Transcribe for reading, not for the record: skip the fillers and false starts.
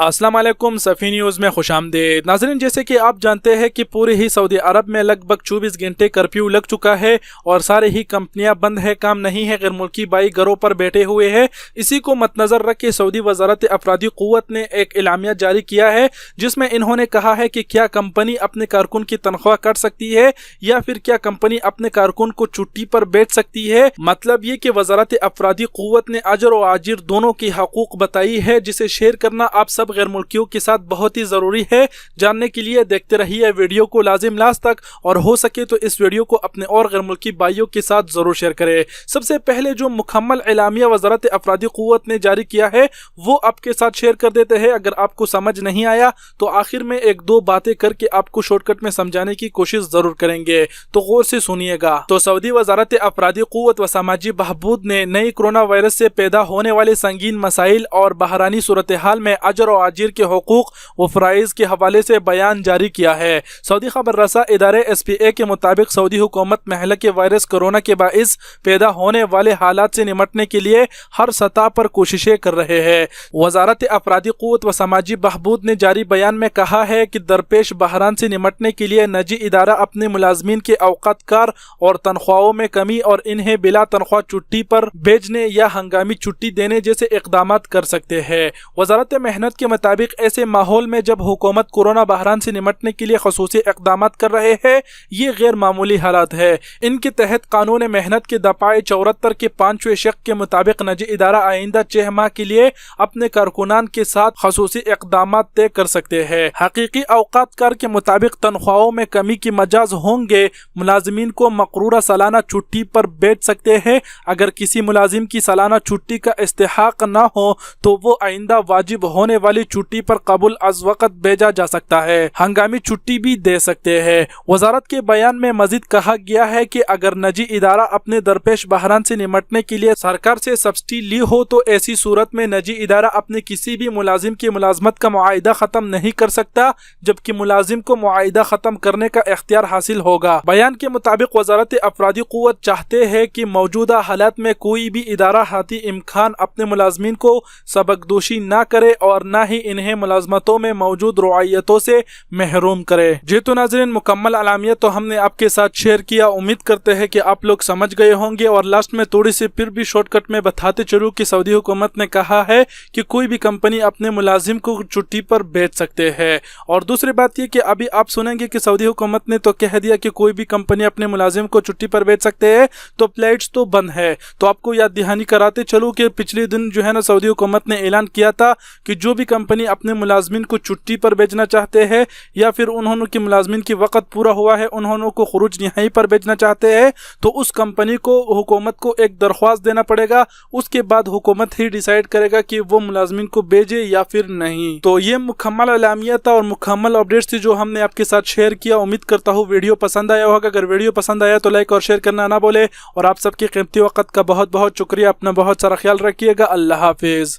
अस्सलाम वालेकुम, सफ़ी न्यूज़ में खुश आमदीद। नाज़रीन, जैसे कि आप जानते हैं कि पूरे ही सऊदी अरब में लगभग 24 घंटे कर्फ्यू लग चुका है और सारे ही कंपनियां बंद है, काम नहीं है, गैर मुल्की भाई घरों पर बैठे हुए हैं। इसी को मद्देनज़र रख के सऊदी वज़ारत अफरादी क़ुव्वत ने एक इलामिया जारी किया है, जिसमें इन्होंने कहा है कि क्या कंपनी अपने कारकुन की तनख्वाह काट सकती है या फिर क्या कंपनी अपने कारकुन को छुट्टी पर बेच सकती है। मतलब ये कि वज़ारत अफरादी क़ुव्वत ने अजर और आजिर दोनों की हकूक़ बताई है, जिसे शेयर करना आप सब गैर मुल्कियों के साथ बहुत ही ज़रूरी है। जानने के लिए देखते रहिए वीडियो को लाजिम लास्ट तक, और हो सके तो इस वीडियो को अपने और गैर मुल्की भाइयों के साथ ज़रूर शेयर करें। सबसे पहले जो मुकम्मल एलामिया वज़ारत अफरादी क़ुव्वत ने जारी किया है वो आपके साथ शेयर कर देते हैं। अगर आपको समझ नहीं आया तो आखिर में एक दो बातें करके आपको शॉर्टकट में समझाने की कोशिश ज़रूर करेंगे, तो गौर से सुनिएगा। तो सऊदी वज़ारत अफरादी क़ुव्वत व समाजी बहबूद ने नई कोरोना वायरस से पैदा होने वाले संगीन मसाइल और बहरानी सूरत हाल में अजर और आजिर के हुकूक व फ़राइज़ के हवाले से बयान जारी किया है। सऊदी खबर रसा इदारे SPA के मुताबिक सऊदी हुकूमत महल के वायरस कोरोना के बाइस पैदा होने वाले हालात से निमटने के लिए हर सतह पर कोशिशें कर रहे हैं। वज़ारत अफरादी क़ुव्वत व समाजी बहबूद ने जारी बयान में कहा है कि दरपेश बहरान से निमटने के लिए निजी इदारा अपने मुलाजमीन के औकात कार और तनख्वाहों में कमी और इन्हें बिला तनख्वाह छुट्टी पर भेजने या हंगामी छुट्टी देने जैसे इक़दाम कर सकते हैं। वज़ारत मेहनत के मुताबिक ऐसे माहौल में जब हुकूमत कोरोना बहरान से निमटने के लिए ख़ुसूसी इक़दाम कर रहे हैं, ये गैर मामूली हालात है। इनके तहत कानून मेहनत के दफ़ा 74 के 5वें शक के मुताबिक निजी इदारा आइंदा 6 माह के लिए अपने कारकुनान के साथ ख़ुसूसी इक़दाम तय कर सकते हैं। हकीकी औकात कार के मुताबिक तनख्वाहों में कमी की मजाज होंगे। मुलाजमीन को मक़रूरा सालाना छुट्टी पर बेच सकते हैं। अगर किसी मुलाजिम की सालाना छुट्टी का इस्तेहाक न हो तो वो आइंदा वाजिब होने वाली छुट्टी पर कबूल अज वक़्त भेजा जा सकता है। हंगामी छुट्टी भी दे सकते हैं। वज़ारत के बयान में मजीद कहा गया है कि अगर निजी इदारा अपने दरपेश बहरान से निमटने के लिए सरकार से सब्सिडी ली हो तो ऐसी सूरत में निजी इदारा अपने किसी भी मुलाजिम की मुलाजमत का मुआहिदा ख़त्म नहीं कर सकता, जबकि मुलाजिम को मुआहिदा ख़त्म करने का इख्तियार हासिल होगा। बयान के मुताबिक वज़ारत अफरादी क़ुव्वत चाहते हैं कि मौजूदा हालात में कोई भी इदारा हाथी इम्कान अपने मुलाजमीन को सबकदोशी ना करे और ना ही इन्हें मुलाजमतों में मौजूद रुआयतों से महरूम करे। जी तो नाज़रीन, मुकम्मल अलामियत तो हमने आपके साथ शेयर किया। उम्मीद करते हैं कि आप लोग समझ गए होंगे। और लास्ट में थोड़ी सी फिर भी शॉर्टकट में बताते चलूँ कि सऊदी हुकूमत ने कहा है कि कोई भी कंपनी अपने मुलाजिम को छुट्टी पर भेज सकते हैं। और दूसरी बात ये कि अभी आप सुनेंगे कि सऊदी हुकूमत ने तो कह दिया कि कोई भी कंपनी अपने मुलाजिम को छुट्टी पर भेज सकते हैं, तो फ्लाइट्स तो बंद है। तो आपको याद दहानी कराते चलूँ कि पिछले दिन जो है ना सऊदी हुकूमत ने ऐलान किया था कि जो भी कंपनी अपने मुलाजमीन को छुट्टी पर भेजना चाहते हैं या फिर उन्होंने की मुलाजमीन की वक़्त पूरा हुआ है, उन्होंने को खुरूज निहाई पर भेजना चाहते हैं, तो उस कंपनी को हुकूमत को एक दरख्वास्त देना पड़ेगा। उसके बाद हुकूमत ही डिसाइड करेगा कि वो मुलाजमीन को भेजे या फिर नहीं। तो ये मुकम्मल अलामिया था और मुकम्मल अपडेट्स थी जो हमने आपके साथ शेयर किया। उम्मीद करता हूँ वीडियो पसंद आया होगा। अगर वीडियो पसंद आया तो लाइक और शेयर करना ना भूले। और आप सबके कीमती वक़्त का बहुत बहुत शुक्रिया। अपना बहुत सारा ख्याल रखिएगा। अल्लाह हाफिज़।